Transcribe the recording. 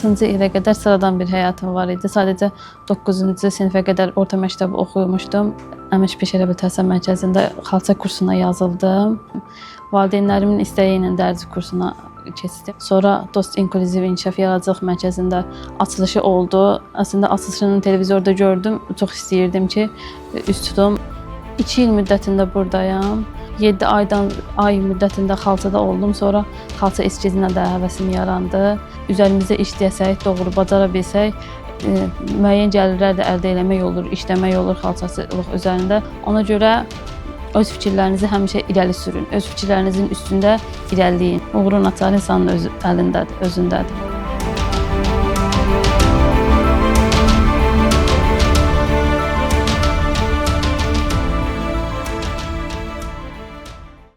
16-cı ilə qədər sıradan bir həyatım var idi. Sadəcə 9-cu sinifə qədər orta məktəb oxumuşdum. Əmək Peşə Reabilitasiya Mərkəzində xalça kursuna yazıldım. Valideynlərimin istəyi ilə dərzi kursuna keçdim. Sonra Dost İnklüziv İnkişaf Yaradıcılıq Mərkəzində açılışı oldu. Əslində açılışını televizorda gördüm. Çox istəyirdim ki, üz tutum. 2 il müddətində buradayam. 7 ay müddətində xalçada oldum. Sonra xalça eskizinə də həvəsim yarandı. Üzərimizdə işləyəsək, doğru bacara bilsək, müəyyən gəlirlər də əldə etmək olur, işləmək olur xalçacılıq üzərində. Ona görə öz fikirlərinizi həmişə irəli sürün. Öz fikirlərinizin üstündə irəliləyin. Uğurun açarı insanın əlindədir, özündədir.